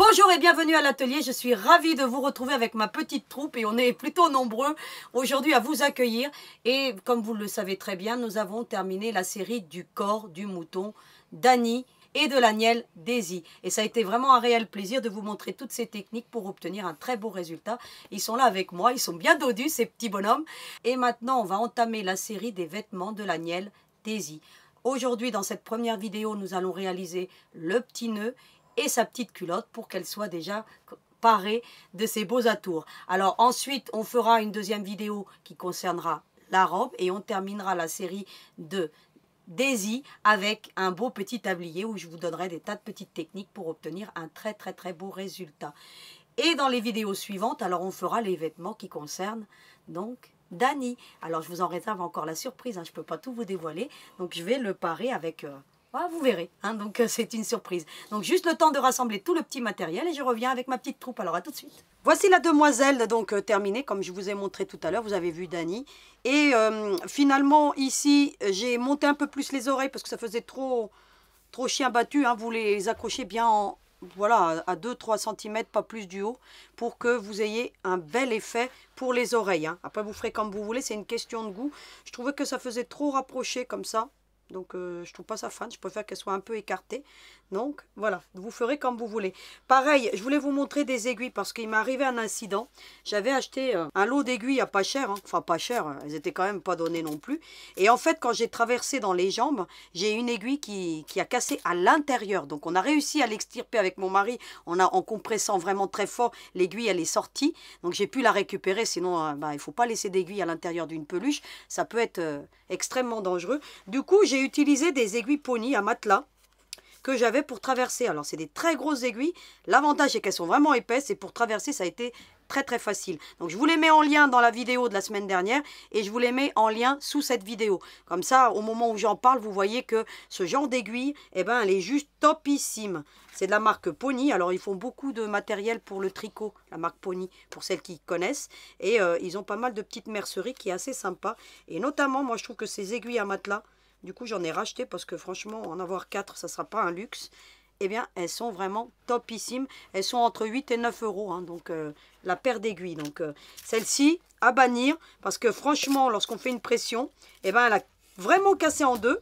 Bonjour et bienvenue à l'atelier, je suis ravie de vous retrouver avec ma petite troupe et on est plutôt nombreux aujourd'hui à vous accueillir. Et comme vous le savez très bien, nous avons terminé la série du corps du mouton d'Annie et de l'agnelle Daisy. Et ça a été vraiment un réel plaisir de vous montrer toutes ces techniques pour obtenir un très beau résultat. Ils sont là avec moi, ils sont bien dodus ces petits bonhommes. Et maintenant on va entamer la série des vêtements de l'agnelle Daisy. Aujourd'hui dans cette première vidéo, nous allons réaliser le petit nœud et sa petite culotte pour qu'elle soit déjà parée de ses beaux atours. Alors ensuite, on fera une deuxième vidéo qui concernera la robe et on terminera la série de Daisy avec un beau petit tablier où je vous donnerai des tas de petites techniques pour obtenir un très beau résultat. Et dans les vidéos suivantes, alors on fera les vêtements qui concernent donc Dani. Alors je vous en réserve encore la surprise, hein, je ne peux pas tout vous dévoiler, donc je vais le parer avec... Ah, vous verrez, hein, donc c'est une surprise. Donc juste le temps de rassembler tout le petit matériel et je reviens avec ma petite troupe. Alors à tout de suite. Voici la demoiselle donc terminée comme je vous ai montré tout à l'heure. Vous avez vu Dani. Et finalement ici j'ai monté un peu plus les oreilles parce que ça faisait trop chien battu. Hein. Vous les accrochez bien voilà, à 2-3 cm, pas plus du haut, pour que vous ayez un bel effet pour les oreilles. Hein. Après vous ferez comme vous voulez, c'est une question de goût. Je trouvais que ça faisait trop rapproché comme ça. Donc, je trouve pas ça fan. Je préfère qu'elle soit un peu écartée. Donc, voilà. Vous ferez comme vous voulez. Pareil, je voulais vous montrer des aiguilles parce qu'il m'est arrivé un incident. J'avais acheté un lot d'aiguilles à pas cher. Hein. Enfin, pas cher. Elles étaient quand même pas données non plus. Et en fait, quand j'ai traversé dans les jambes, j'ai une aiguille qui a cassé à l'intérieur. Donc, on a réussi à l'extirper avec mon mari en compressant vraiment très fort. L'aiguille, elle est sortie. Donc, j'ai pu la récupérer. Sinon, il ne faut pas laisser d'aiguille à l'intérieur d'une peluche. Ça peut être extrêmement dangereux. Du coup, j'ai utilisé des aiguilles pony à matelas que j'avais pour traverser. Alors, c'est des très grosses aiguilles. L'avantage, c'est qu'elles sont vraiment épaisses et pour traverser, ça a été très facile. Donc, je vous les mets en lien dans la vidéo de la semaine dernière et je vous les mets en lien sous cette vidéo. Comme ça, au moment où j'en parle, vous voyez que ce genre d'aiguille, eh ben, elle est juste topissime. C'est de la marque Pony. Alors, ils font beaucoup de matériel pour le tricot, la marque Pony, pour celles qui connaissent. Et ils ont pas mal de petites merceries qui est assez sympa. Et notamment, moi, je trouve que ces aiguilles à matelas, du coup, j'en ai racheté parce que franchement, en avoir 4, ça ne sera pas un luxe. Eh bien, elles sont vraiment topissimes. Elles sont entre 8 et 9 euros, hein, donc la paire d'aiguilles. Donc, celle-ci, à bannir, parce que franchement, lorsqu'on fait une pression, eh ben, elle a vraiment cassé en deux.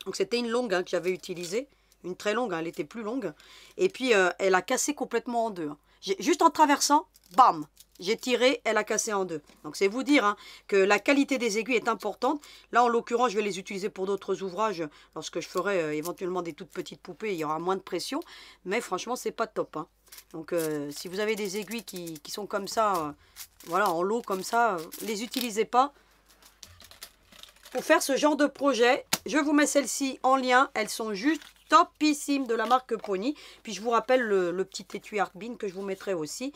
Donc, c'était une longue hein, que j'avais utilisée. Une très longue, hein, elle était plus longue. Et puis, elle a cassé complètement en deux. Hein. Juste en traversant, bam! J'ai tiré, elle a cassé en deux. Donc c'est vous dire hein, que la qualité des aiguilles est importante. Là en l'occurrence je vais les utiliser pour d'autres ouvrages. Lorsque je ferai éventuellement des toutes petites poupées, il y aura moins de pression. Mais franchement c'est pas top. Hein. Donc si vous avez des aiguilles qui sont comme ça, voilà en lot comme ça, les utilisez pas. Pour faire ce genre de projet, je vous mets celles-ci en lien. Elles sont juste topissimes de la marque Pony. Puis je vous rappelle le petit étui Artbin que je vous mettrai aussi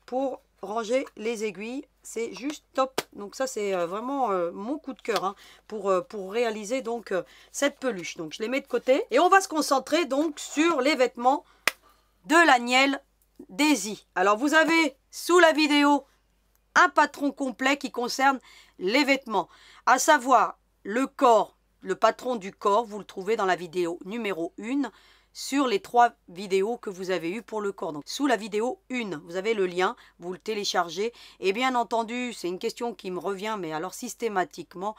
pour ranger les aiguilles, c'est juste top. Donc ça c'est vraiment mon coup de cœur hein, pour réaliser donc cette peluche. Donc je les mets de côté et on va se concentrer donc sur les vêtements de l'agnelle Daisy. Alors vous avez sous la vidéo un patron complet qui concerne les vêtements, à savoir le corps, le patron du corps, vous le trouvez dans la vidéo numéro 1 sur les 3 vidéos que vous avez eues pour le corps. Donc, sous la vidéo 1, vous avez le lien, vous le téléchargez. Et bien entendu, c'est une question qui me revient, mais alors systématiquement,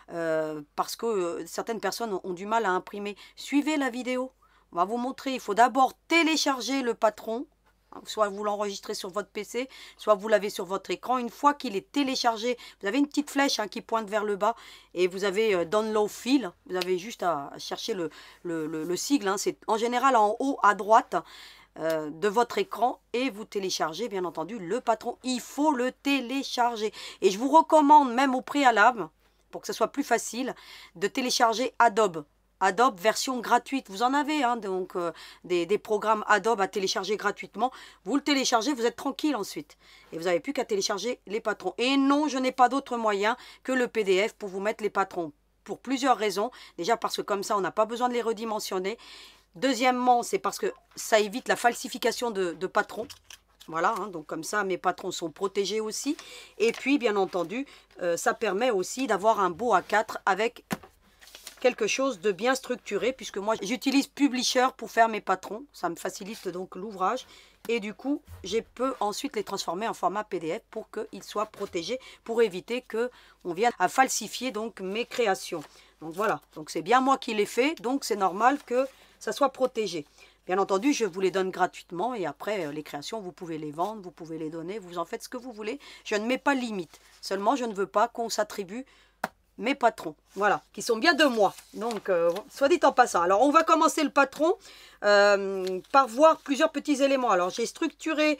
parce que certaines personnes ont du mal à imprimer. Suivez la vidéo, on va vous montrer. Il faut d'abord télécharger le patron. Soit vous l'enregistrez sur votre PC, soit vous l'avez sur votre écran. Une fois qu'il est téléchargé, vous avez une petite flèche hein, qui pointe vers le bas et vous avez Download File. Vous avez juste à chercher le sigle. Hein. C'est en général en haut à droite de votre écran et vous téléchargez bien entendu le patron. Il faut le télécharger. Et je vous recommande même au préalable, pour que ce soit plus facile, de télécharger Adobe. Adobe version gratuite, vous en avez hein, donc des programmes Adobe à télécharger gratuitement. Vous le téléchargez, vous êtes tranquille ensuite. Et vous n'avez plus qu'à télécharger les patrons. Et non, je n'ai pas d'autre moyen que le PDF pour vous mettre les patrons. Pour plusieurs raisons. Déjà parce que comme ça, on n'a pas besoin de les redimensionner. Deuxièmement, c'est parce que ça évite la falsification de patrons. Voilà, hein, donc comme ça, mes patrons sont protégés aussi. Et puis, bien entendu, ça permet aussi d'avoir un beau A4 avec quelque chose de bien structuré, puisque moi j'utilise Publisher pour faire mes patrons. Ça me facilite donc l'ouvrage. Et du coup, je peux ensuite les transformer en format PDF pour qu'ils soient protégés, pour éviter qu'on vienne à falsifier donc mes créations. Donc voilà, donc c'est bien moi qui l'ai fait, donc c'est normal que ça soit protégé. Bien entendu, je vous les donne gratuitement et après, les créations, vous pouvez les vendre, vous pouvez les donner, vous en faites ce que vous voulez. Je ne mets pas de limite. Seulement, je ne veux pas qu'on s'attribue mes patrons, voilà, qui sont bien de moi. Donc, soit dit en passant. Alors, on va commencer le patron par voir plusieurs petits éléments. Alors, j'ai structuré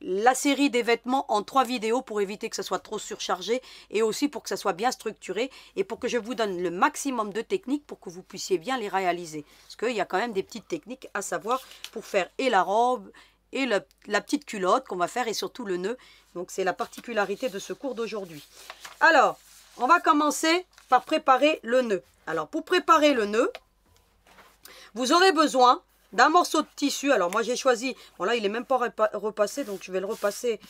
la série des vêtements en 3 vidéos pour éviter que ça soit trop surchargé et aussi pour que ça soit bien structuré et pour que je vous donne le maximum de techniques pour que vous puissiez bien les réaliser. Parce qu'il y a quand même des petites techniques à savoir pour faire et la robe et la petite culotte qu'on va faire et surtout le nœud. Donc, c'est la particularité de ce cours d'aujourd'hui. Alors, on va commencer par préparer le nœud. Alors, pour préparer le nœud, vous aurez besoin d'un morceau de tissu. Alors, moi, j'ai choisi... Bon, là, il n'est même pas repassé, donc je vais le repasser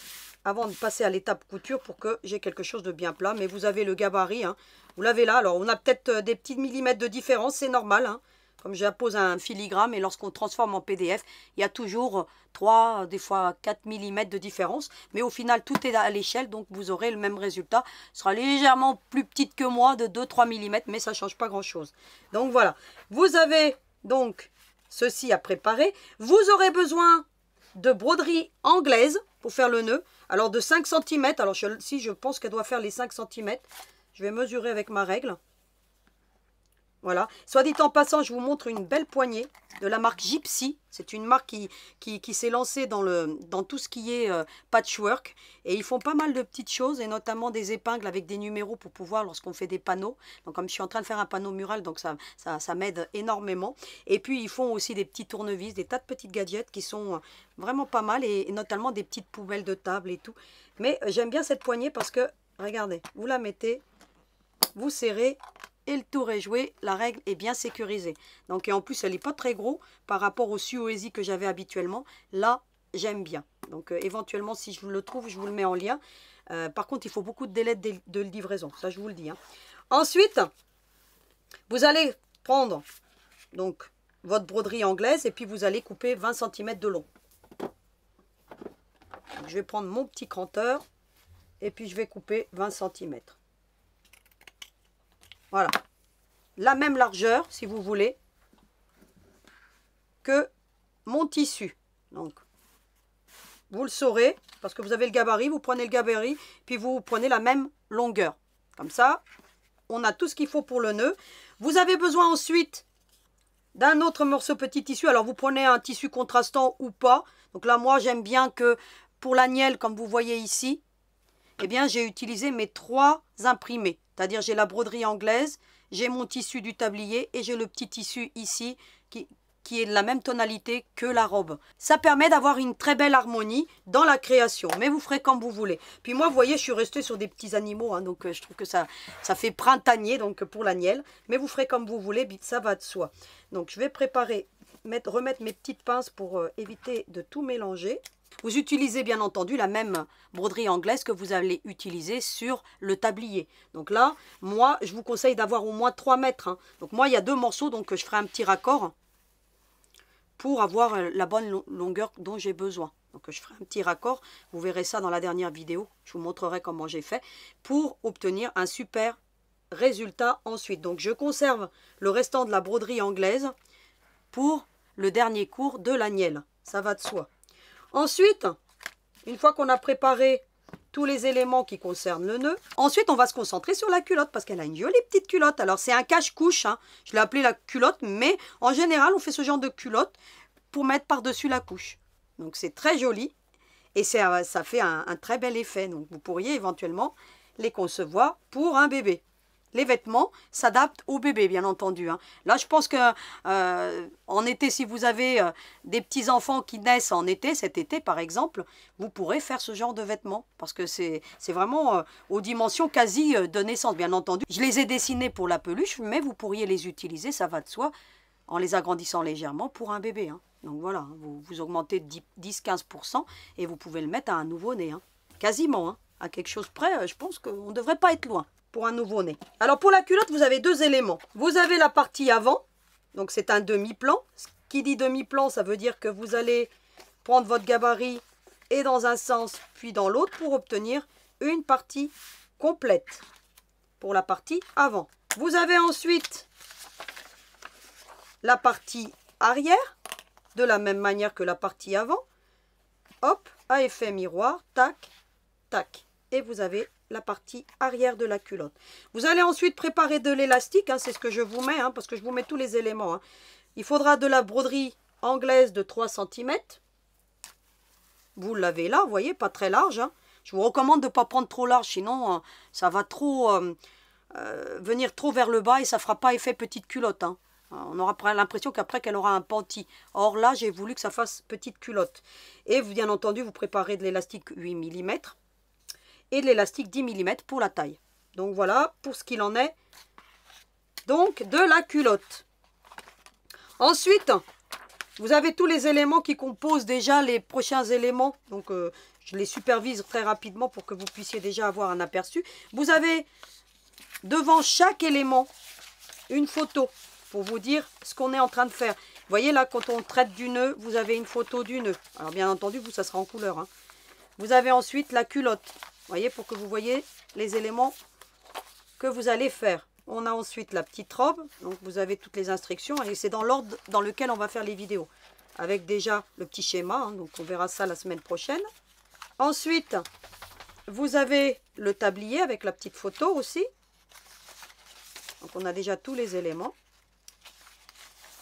avant de passer à l'étape couture pour que j'ai quelque chose de bien plat. Mais vous avez le gabarit, hein. Vous l'avez là. Alors, on a peut-être des petits millimètres de différence, c'est normal, hein. Comme j'appose un filigrane et lorsqu'on transforme en PDF, il y a toujours 3, des fois 4 mm de différence. Mais au final, tout est à l'échelle, donc vous aurez le même résultat. Ce sera légèrement plus petite que moi, de 2-3 mm, mais ça ne change pas grand-chose. Donc voilà, vous avez donc ceci à préparer. Vous aurez besoin de broderie anglaise pour faire le nœud. Alors de 5 cm, alors si je pense qu'elle doit faire les 5 cm, je vais mesurer avec ma règle. Voilà, soit dit en passant, je vous montre une belle poignée de la marque Gypsy. C'est une marque qui s'est lancée dans tout ce qui est patchwork. Et ils font pas mal de petites choses, et notamment des épingles avec des numéros pour pouvoir, lorsqu'on fait des panneaux. Donc comme je suis en train de faire un panneau mural, donc ça m'aide énormément. Et puis ils font aussi des petits tournevis, des tas de petites gadgets qui sont vraiment pas mal. Et notamment des petites poubelles de table et tout. Mais j'aime bien cette poignée parce que, regardez, vous la mettez, vous serrez... Et le tour est joué, la règle est bien sécurisée. Donc, et en plus, elle n'est pas très gros par rapport au Suoesi que j'avais habituellement. Là, j'aime bien. Donc, éventuellement, si je vous le trouve, je vous le mets en lien. Par contre, il faut beaucoup de délai de livraison. Ça, je vous le dis, hein. Ensuite, vous allez prendre donc votre broderie anglaise et puis vous allez couper 20 cm de long. Donc, je vais prendre mon petit cranteur et puis je vais couper 20 cm. Voilà, la même largeur, si vous voulez, que mon tissu. Donc, vous le saurez, parce que vous avez le gabarit, vous prenez le gabarit, puis vous prenez la même longueur. Comme ça, on a tout ce qu'il faut pour le nœud. Vous avez besoin ensuite d'un autre morceau petit tissu. Alors, vous prenez un tissu contrastant ou pas. Donc là, moi, j'aime bien que pour l'agnelle, comme vous voyez ici, eh bien, j'ai utilisé mes 3 imprimés. C'est-à-dire, j'ai la broderie anglaise, j'ai mon tissu du tablier et j'ai le petit tissu ici qui est de la même tonalité que la robe. Ça permet d'avoir une très belle harmonie dans la création, mais vous ferez comme vous voulez. Puis moi, vous voyez, je suis restée sur des petits animaux, hein, donc je trouve que ça fait printanier donc pour l'agnelle, mais vous ferez comme vous voulez, ça va de soi. Donc, je vais préparer, remettre mes petites pinces pour éviter de tout mélanger. Vous utilisez bien entendu la même broderie anglaise que vous allez utiliser sur le tablier. Donc là, moi, je vous conseille d'avoir au moins 3 mètres. Hein. Donc moi, il y a 2 morceaux, donc je ferai un petit raccord pour avoir la bonne longueur dont j'ai besoin. Donc je ferai un petit raccord, vous verrez ça dans la dernière vidéo. Je vous montrerai comment j'ai fait pour obtenir un super résultat ensuite. Donc je conserve le restant de la broderie anglaise pour le dernier cours de l'agnelle. Ça va de soi. Ensuite, une fois qu'on a préparé tous les éléments qui concernent le nœud, ensuite on va se concentrer sur la culotte parce qu'elle a une jolie petite culotte. Alors c'est un cache-couche, hein. Je l'ai appelé la culotte, mais en général on fait ce genre de culotte pour mettre par-dessus la couche. Donc c'est très joli et ça fait un très bel effet. Donc vous pourriez éventuellement les concevoir pour un bébé. Les vêtements s'adaptent au bébé, bien entendu. Hein. Là, je pense que en été, si vous avez des petits-enfants qui naissent en été, cet été par exemple, vous pourrez faire ce genre de vêtements. Parce que c'est vraiment aux dimensions quasi de naissance, bien entendu. Je les ai dessinés pour la peluche, mais vous pourriez les utiliser, ça va de soi, en les agrandissant légèrement pour un bébé. Hein. Donc voilà, hein, vous augmentez de 10-15% et vous pouvez le mettre à un nouveau-né. Hein. Quasiment, hein. À quelque chose près, je pense qu'on ne devrait pas être loin. pour un nouveau-né. Alors pour la culotte, vous avez deux éléments. Vous avez la partie avant, donc c'est un demi-plan. Ce qui dit demi-plan, ça veut dire que vous allez prendre votre gabarit et dans un sens puis dans l'autre pour obtenir une partie complète pour la partie avant. Vous avez ensuite la partie arrière, de la même manière que la partie avant. Hop, à effet miroir, tac, tac. Et vous avez la partie arrière de la culotte. Vous allez ensuite préparer de l'élastique, hein, c'est ce que je vous mets, hein, parce que je vous mets tous les éléments. Hein. Il faudra de la broderie anglaise de 3 cm. Vous l'avez là, vous voyez, pas très large. Hein. Je vous recommande de ne pas prendre trop large, sinon ça va trop venir trop vers le bas et ça ne fera pas effet petite culotte. Hein. On aura l'impression qu'après qu'elle aura un panty. Or là, j'ai voulu que ça fasse petite culotte. Et bien entendu, vous préparez de l'élastique 8 mm et de l'élastique 10 mm pour la taille. Donc voilà pour ce qu'il en est donc de la culotte. Ensuite, vous avez tous les éléments qui composent déjà les prochains éléments. Donc je les supervise très rapidement pour que vous puissiez déjà avoir un aperçu. Vous avez devant chaque élément une photo pour vous dire ce qu'on est en train de faire. Vous voyez là, quand on traite du nœud, vous avez une photo du nœud. Alors bien entendu, vous, ça sera en couleur. Hein. Vous avez ensuite la culotte. Vous voyez, pour que vous voyez les éléments que vous allez faire. On a ensuite la petite robe. Donc vous avez toutes les instructions. Et c'est dans l'ordre dans lequel on va faire les vidéos. Avec déjà le petit schéma. Hein, donc on verra ça la semaine prochaine. Ensuite, vous avez le tablier avec la petite photo aussi. Donc on a déjà tous les éléments.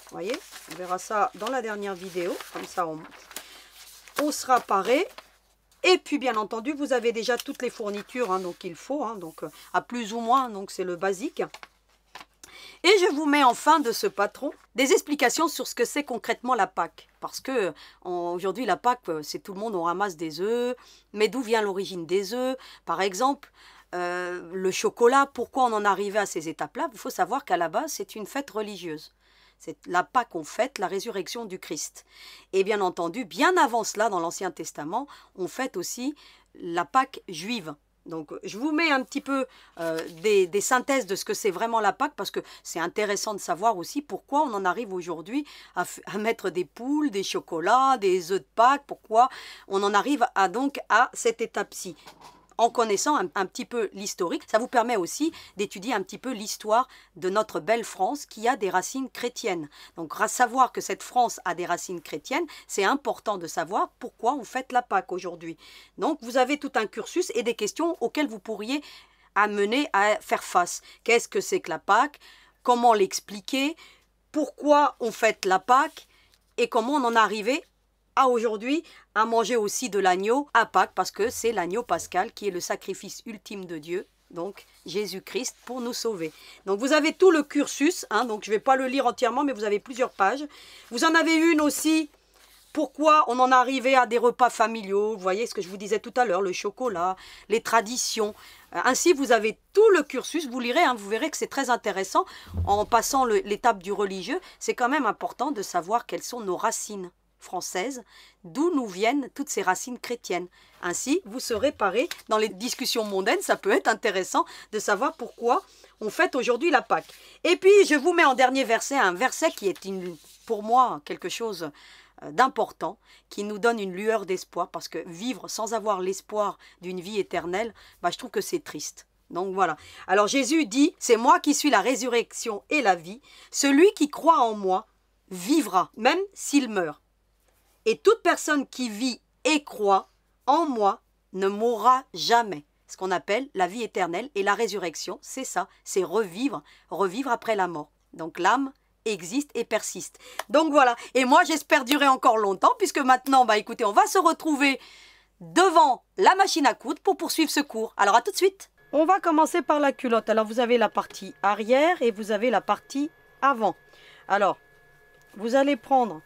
Vous voyez, on verra ça dans la dernière vidéo. Comme ça, on sera paré. Et puis, bien entendu, vous avez déjà toutes les fournitures hein, donc il faut. Hein, donc à plus ou moins, donc c'est le basique. Et je vous mets en fin de ce patron des explications sur ce que c'est concrètement la Pâque. Parce que aujourd'hui, la Pâque, c'est tout le monde, on ramasse des œufs. Mais d'où vient l'origine des œufs? Par exemple, le chocolat, pourquoi on en arrivait à ces étapes-là? Il faut savoir qu'à la base, c'est une fête religieuse. C'est la Pâque qu'on fête, la résurrection du Christ. Et bien entendu, bien avant cela, dans l'Ancien Testament, on fête aussi la Pâque juive. Donc, je vous mets un petit peu des synthèses de ce que c'est vraiment la Pâque, parce que c'est intéressant de savoir aussi pourquoi on en arrive aujourd'hui à mettre des poules, des chocolats, des œufs de Pâques, pourquoi on en arrive donc à cette étape-ci. En connaissant un petit peu l'historique, ça vous permet aussi d'étudier un petit peu l'histoire de notre belle France qui a des racines chrétiennes. Donc, savoir que cette France a des racines chrétiennes, c'est important de savoir pourquoi on fête la Pâque aujourd'hui. Donc, vous avez tout un cursus et des questions auxquelles vous pourriez amener à faire face. Qu'est-ce que c'est que la Pâque? Comment l'expliquer? Pourquoi on fête la Pâque? Et comment on en est arrivé à aujourd'hui à manger aussi de l'agneau à Pâques, parce que c'est l'agneau pascal qui est le sacrifice ultime de Dieu, donc Jésus-Christ pour nous sauver. Donc vous avez tout le cursus, hein, donc je ne vais pas le lire entièrement, mais vous avez plusieurs pages. Vous en avez une aussi, pourquoi on en est arrivé à des repas familiaux, vous voyez ce que je vous disais tout à l'heure, le chocolat, les traditions. Ainsi, vous avez tout le cursus, vous lirez, hein, vous verrez que c'est très intéressant. En passant l'étape du religieux, c'est quand même important de savoir quelles sont nos racines française, d'où nous viennent toutes ces racines chrétiennes. Ainsi, vous serez parés dans les discussions mondaines, ça peut être intéressant de savoir pourquoi on fête aujourd'hui la Pâque. Et puis, je vous mets en dernier verset, un verset qui est pour moi quelque chose d'important, qui nous donne une lueur d'espoir, parce que vivre sans avoir l'espoir d'une vie éternelle, je trouve que c'est triste. Donc voilà. Alors Jésus dit, c'est moi qui suis la résurrection et la vie, celui qui croit en moi vivra, même s'il meurt. Et toute personne qui vit et croit en moi ne mourra jamais. Ce qu'on appelle la vie éternelle et la résurrection, c'est ça, c'est revivre, revivre après la mort. Donc l'âme existe et persiste. Donc voilà, et moi j'espère durer encore longtemps, puisque maintenant, écoutez, on va se retrouver devant la machine à coudre pour poursuivre ce cours. Alors à tout de suite. On va commencer par la culotte. Alors vous avez la partie arrière et vous avez la partie avant. Alors, vous allez prendre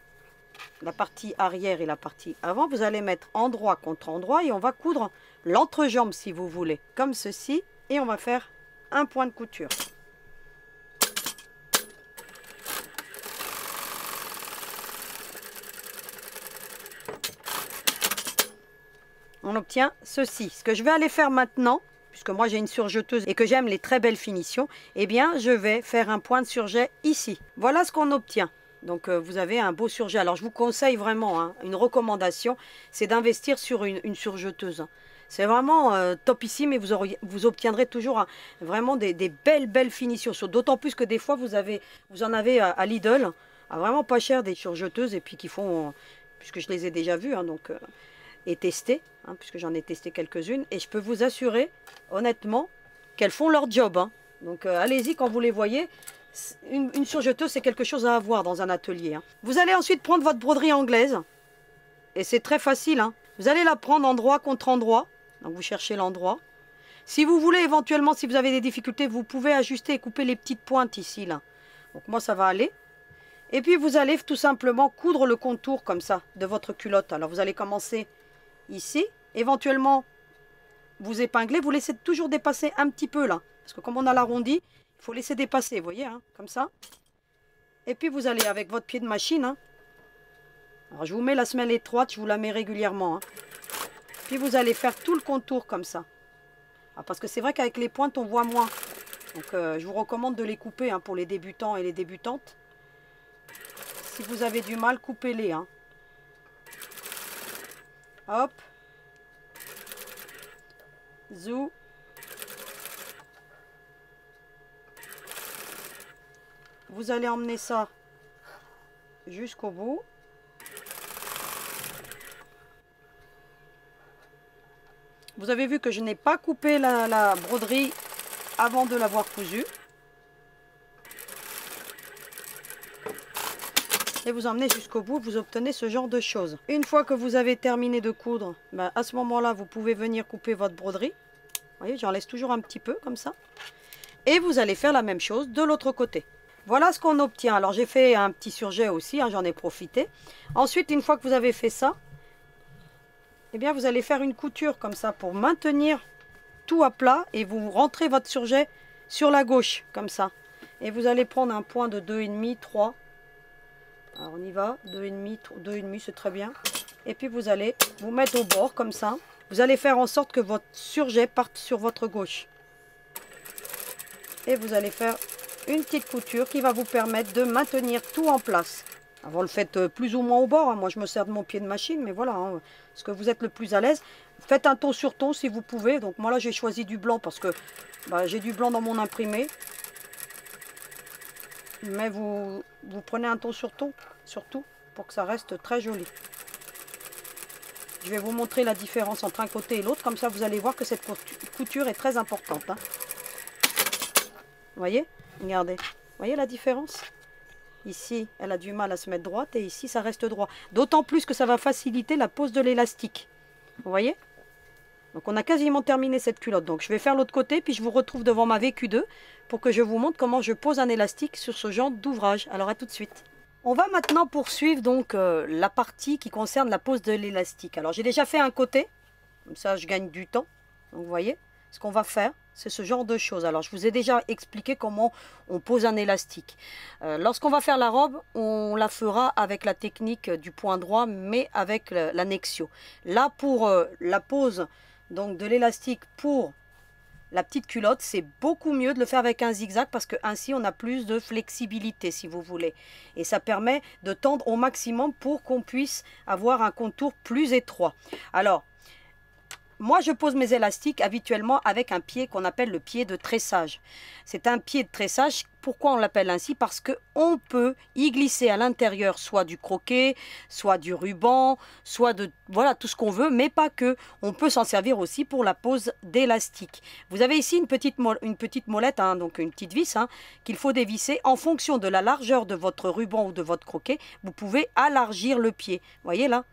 la partie arrière et la partie avant, vous allez mettre endroit contre endroit et on va coudre l'entrejambe si vous voulez, comme ceci, et on va faire un point de couture. On obtient ceci. Ce que je vais aller faire maintenant, puisque moi j'ai une surjeteuse et que j'aime les très belles finitions, eh bien je vais faire un point de surjet ici. Voilà ce qu'on obtient. Donc vous avez un beau surjet. Alors je vous conseille vraiment, hein, une recommandation, c'est d'investir sur une surjeteuse. C'est vraiment topissime et vous obtiendrez toujours vraiment des belles finitions. D'autant plus que des fois vous en avez à Lidl, vraiment pas cher, des surjeteuses et puis qui font, puisque je les ai déjà vues, hein, donc, et testées, hein, puisque j'en ai testé quelques-unes. Et je peux vous assurer, honnêtement, qu'elles font leur job. Hein. Donc allez-y quand vous les voyez. Une surjeteuse, c'est quelque chose à avoir dans un atelier. Hein. Vous allez ensuite prendre votre broderie anglaise. Et c'est très facile. Hein. Vous allez la prendre endroit contre endroit. Donc vous cherchez l'endroit. Si vous voulez éventuellement, si vous avez des difficultés, vous pouvez ajuster et couper les petites pointes ici. Là. Donc moi ça va aller. Et puis vous allez tout simplement coudre le contour comme ça de votre culotte. Alors vous allez commencer ici. Éventuellement vous épinglez. Vous laissez toujours dépasser un petit peu là. Parce que comme on a l'arrondi, il faut laisser dépasser, vous voyez, hein, comme ça. Et puis vous allez avec votre pied de machine. Hein. Alors je vous mets la semelle étroite, je vous la mets régulièrement. Hein. Puis vous allez faire tout le contour comme ça. Alors, parce que c'est vrai qu'avec les pointes, on voit moins. Donc je vous recommande de les couper, hein, pour les débutants et les débutantes. Si vous avez du mal, coupez-les. Hein. Hop. Zou. Vous allez emmener ça jusqu'au bout. Vous avez vu que je n'ai pas coupé la broderie avant de l'avoir cousue. Et vous emmenez jusqu'au bout, vous obtenez ce genre de choses. Une fois que vous avez terminé de coudre, ben à ce moment-là, vous pouvez venir couper votre broderie. Vous voyez, j'en laisse toujours un petit peu comme ça. Et vous allez faire la même chose de l'autre côté. Voilà ce qu'on obtient. Alors j'ai fait un petit surjet aussi, hein, j'en ai profité. Ensuite, une fois que vous avez fait ça, eh bien vous allez faire une couture comme ça pour maintenir tout à plat et vous rentrez votre surjet sur la gauche comme ça. Et vous allez prendre un point de 2,5, 3. Alors on y va, 2,5 c'est très bien. Et puis vous allez vous mettre au bord comme ça. Vous allez faire en sorte que votre surjet parte sur votre gauche. Et vous allez faire une petite couture qui va vous permettre de maintenir tout en place. Alors vous le faites plus ou moins au bord, hein. Moi je me sers de mon pied de machine, mais voilà, hein, ce que vous êtes le plus à l'aise. Faites un ton sur ton si vous pouvez. Donc moi là j'ai choisi du blanc parce que j'ai du blanc dans mon imprimé. Mais vous prenez un ton sur ton, surtout, pour que ça reste très joli. Je vais vous montrer la différence entre un côté et l'autre, comme ça vous allez voir que cette couture est très importante. Hein. Vous voyez? Regardez. Vous voyez la différence? Ici, elle a du mal à se mettre droite et ici, ça reste droit. D'autant plus que ça va faciliter la pose de l'élastique. Vous voyez? Donc on a quasiment terminé cette culotte. Donc je vais faire l'autre côté, puis je vous retrouve devant ma VQ2 pour que je vous montre comment je pose un élastique sur ce genre d'ouvrage. Alors à tout de suite. On va maintenant poursuivre donc la partie qui concerne la pose de l'élastique. Alors j'ai déjà fait un côté, comme ça je gagne du temps. Donc vous voyez, ce qu'on va faire, c'est ce genre de choses. Alors je vous ai déjà expliqué comment on pose un élastique. Lorsqu'on va faire la robe, on la fera avec la technique du point droit, mais avec l'annexio. Là pour la pose donc de l'élastique pour la petite culotte, c'est beaucoup mieux de le faire avec un zigzag parce que ainsi on a plus de flexibilité si vous voulez. Et ça permet de tendre au maximum pour qu'on puisse avoir un contour plus étroit. Alors, moi je pose mes élastiques habituellement avec un pied qu'on appelle le pied de tressage. C'est un pied de tressage. Pourquoi on l'appelle ainsi? Parce qu'on peut y glisser à l'intérieur soit du croquet, soit du ruban, soit de voilà tout ce qu'on veut, mais pas que. On peut s'en servir aussi pour la pose d'élastique. Vous avez ici une petite molette, hein, donc une petite vis hein, qu'il faut dévisser. En fonction de la largeur de votre ruban ou de votre croquet, vous pouvez élargir le pied. Vous voyez là?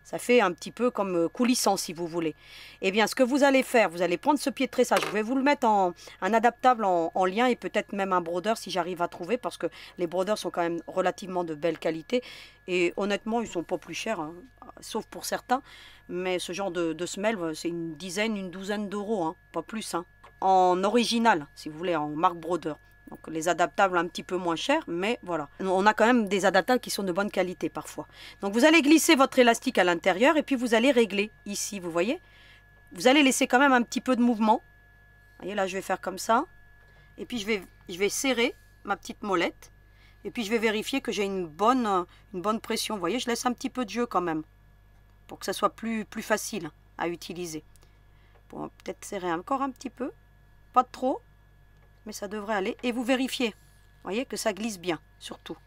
Ça fait un petit peu comme coulissant si vous voulez. Eh bien, ce que vous allez faire, vous allez prendre ce pied de tressage. Je vais vous le mettre un adaptable en lien et peut-être même un brodeur si j'arrive à trouver parce que les brodeurs sont quand même relativement de belle qualité. Et honnêtement, ils ne sont pas plus chers, hein, sauf pour certains. Mais ce genre de semelle, c'est une douzaine d'euros, hein, pas plus. Hein, en original, si vous voulez, en marque brodeur. Donc les adaptables un petit peu moins chers, mais voilà. On a quand même des adaptables qui sont de bonne qualité parfois. Donc vous allez glisser votre élastique à l'intérieur et puis vous allez régler ici, vous voyez. Vous allez laisser quand même un petit peu de mouvement. voyez, là, je vais faire comme ça. Et puis, je vais serrer ma petite molette. Et puis, je vais vérifier que j'ai une bonne pression. Vous voyez, je laisse un petit peu de jeu quand même. Pour que ça soit plus facile à utiliser. Pour peut-être serrer encore un petit peu. Pas de trop. Mais ça devrait aller. Et vous vérifiez. Vous voyez que ça glisse bien, surtout.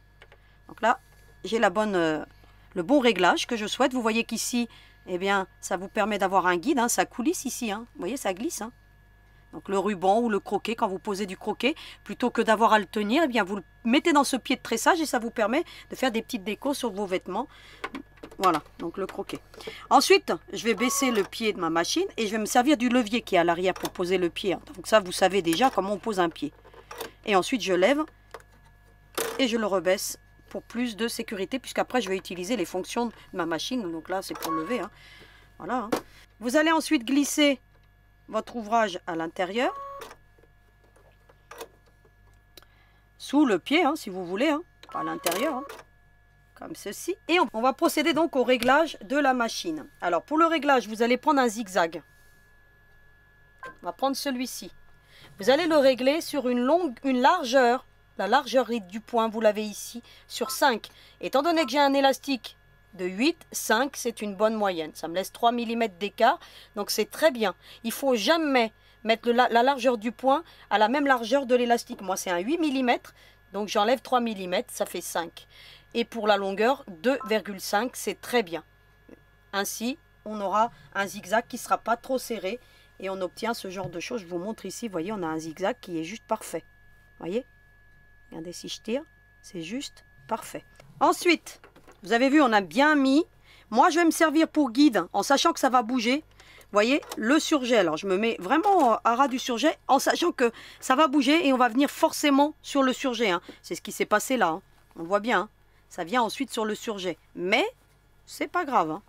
Donc là, j'ai le bon réglage que je souhaite. Vous voyez qu'ici, eh bien, ça vous permet d'avoir un guide. Hein, ça coulisse ici. Hein. Vous voyez, ça glisse. Hein. Donc le ruban ou le croquet, quand vous posez du croquet, plutôt que d'avoir à le tenir, eh bien, vous le mettez dans ce pied de tressage et ça vous permet de faire des petites décos sur vos vêtements. Voilà, donc le croquet. Ensuite, je vais baisser le pied de ma machine et je vais me servir du levier qui est à l'arrière pour poser le pied. Donc ça, vous savez déjà comment on pose un pied. Et ensuite, je lève et je le rebaisse pour plus de sécurité, puisqu'après, je vais utiliser les fonctions de ma machine. Donc là, c'est pour lever. Hein. Voilà. Hein. Vous allez ensuite glisser votre ouvrage à l'intérieur, sous le pied, hein, si vous voulez, hein, pas à l'intérieur, hein, comme ceci. Et on va procéder donc au réglage de la machine. Alors, pour le réglage, vous allez prendre un zigzag. On va prendre celui-ci. Vous allez le régler sur une largeur, la largeur du point, vous l'avez ici, sur 5. Étant donné que j'ai un élastique de 8, 5, c'est une bonne moyenne. Ça me laisse 3 mm d'écart, donc c'est très bien. Il ne faut jamais mettre la largeur du point à la même largeur de l'élastique. Moi, c'est un 8 mm, donc j'enlève 3 mm, ça fait 5. Et pour la longueur, 2,5, c'est très bien. Ainsi, on aura un zigzag qui ne sera pas trop serré et on obtient ce genre de choses. Je vous montre ici, vous voyez, on a un zigzag qui est juste parfait. Vous voyez? Regardez si je tire, c'est juste parfait. Ensuite, vous avez vu, on a bien mis. Moi, je vais me servir pour guide en sachant que ça va bouger. Vous voyez, le surjet. Alors, je me mets vraiment à ras du surjet en sachant que ça va bouger et on va venir forcément sur le surjet. Hein. C'est ce qui s'est passé là. Hein. On le voit bien. Hein. Ça vient ensuite sur le surjet. Mais, c'est pas grave. Hein.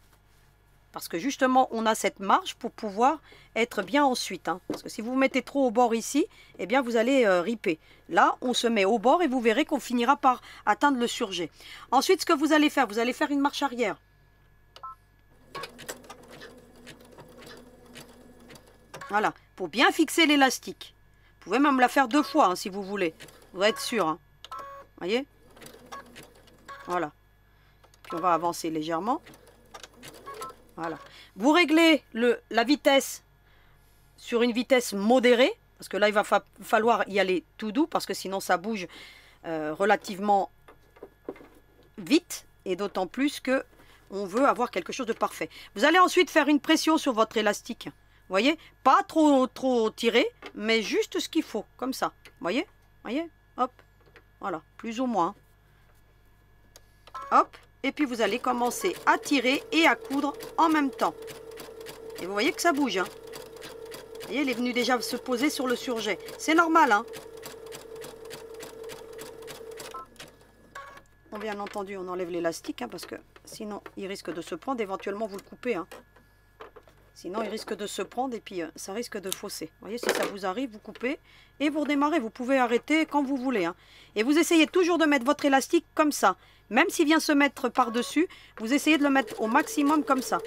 Parce que justement, on a cette marge pour pouvoir être bien ensuite. Hein. Parce que si vous vous mettez trop au bord ici, eh bien vous allez riper. Là, on se met au bord et vous verrez qu'on finira par atteindre le surjet. Ensuite, ce que vous allez faire une marche arrière. Voilà, pour bien fixer l'élastique. Vous pouvez même la faire 2 fois hein, si vous voulez. Vous allez être sûr. Hein. Voyez? Voilà. Puis on va avancer légèrement. Voilà. Vous réglez la vitesse sur une vitesse modérée, parce que là, il va falloir y aller tout doux, parce que sinon, ça bouge relativement vite, et d'autant plus que on veut avoir quelque chose de parfait. Vous allez ensuite faire une pression sur votre élastique. Vous voyez? Pas trop tiré, mais juste ce qu'il faut, comme ça. Vous voyez? Voyez? Hop. Voilà, plus ou moins. Hop. Et puis vous allez commencer à tirer et à coudre en même temps. Et vous voyez que ça bouge. Hein. Vous voyez, il est venu déjà se poser sur le surjet. C'est normal. Hein. Bon, bien entendu, on enlève l'élastique hein, parce que sinon il risque de se prendre. Éventuellement, vous le coupez. Hein. Sinon, il risque de se prendre et puis ça risque de fausser. Vous voyez, si ça vous arrive, vous coupez et vous redémarrez. Vous pouvez arrêter quand vous voulez. Hein. Et vous essayez toujours de mettre votre élastique comme ça. Même s'il vient se mettre par-dessus, vous essayez de le mettre au maximum comme ça.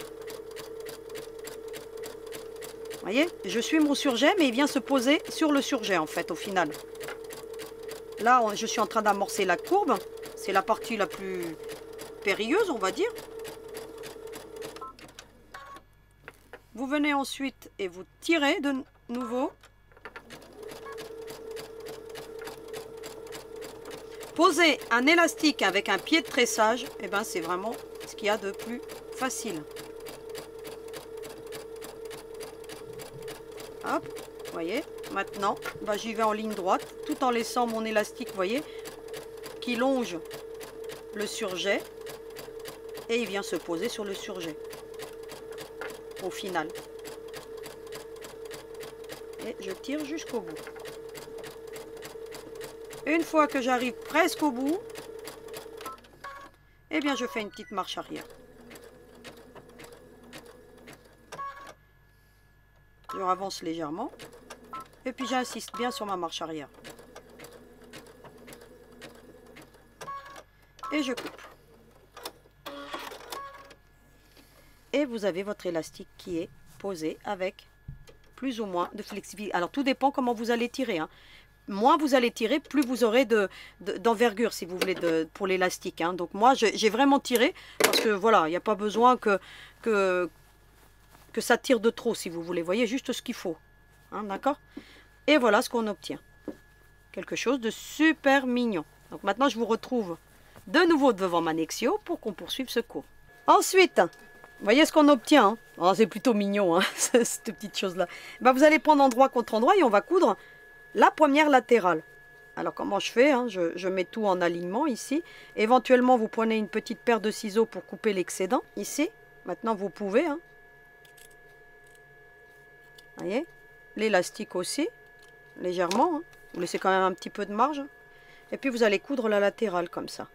Vous voyez, je suis mon surjet, mais il vient se poser sur le surjet, en fait, au final. Là, je suis en train d'amorcer la courbe. C'est la partie la plus périlleuse, on va dire. Vous venez ensuite et vous tirez de nouveau. Poser un élastique avec un pied de tressage, eh ben, c'est vraiment ce qu'il y a de plus facile. Hop, vous voyez, maintenant, bah, j'y vais en ligne droite, tout en laissant mon élastique, vous voyez, qui longe le surjet, et il vient se poser sur le surjet, au final. Et je tire jusqu'au bout. Une fois que j'arrive presque au bout, eh bien je fais une petite marche arrière. Je avance légèrement et puis j'insiste bien sur ma marche arrière. Et je coupe. Et vous avez votre élastique qui est posé avec plus ou moins de flexibilité. Alors tout dépend comment vous allez tirer, hein. Moins vous allez tirer, plus vous aurez d'envergure, si vous voulez, pour l'élastique, hein. Donc moi, j'ai vraiment tiré, parce que voilà, il n'y a pas besoin que ça tire de trop, si vous voulez. Vous voyez, juste ce qu'il faut, hein, d'accord? Et voilà ce qu'on obtient. Quelque chose de super mignon. Donc maintenant, je vous retrouve de nouveau devant ma Nexio pour qu'on poursuive ce cours. Ensuite, vous voyez ce qu'on obtient, hein. Oh, c'est plutôt mignon, hein, cette petite chose-là. Ben, vous allez prendre endroit contre endroit et on va coudre la première latérale. Alors comment je fais, hein, je mets tout en alignement ici. Éventuellement, vous prenez une petite paire de ciseaux pour couper l'excédent, ici. Maintenant, vous pouvez, hein. Vous voyez, l'élastique aussi, légèrement, hein. Vous laissez quand même un petit peu de marge. Et puis, vous allez coudre la latérale comme ça.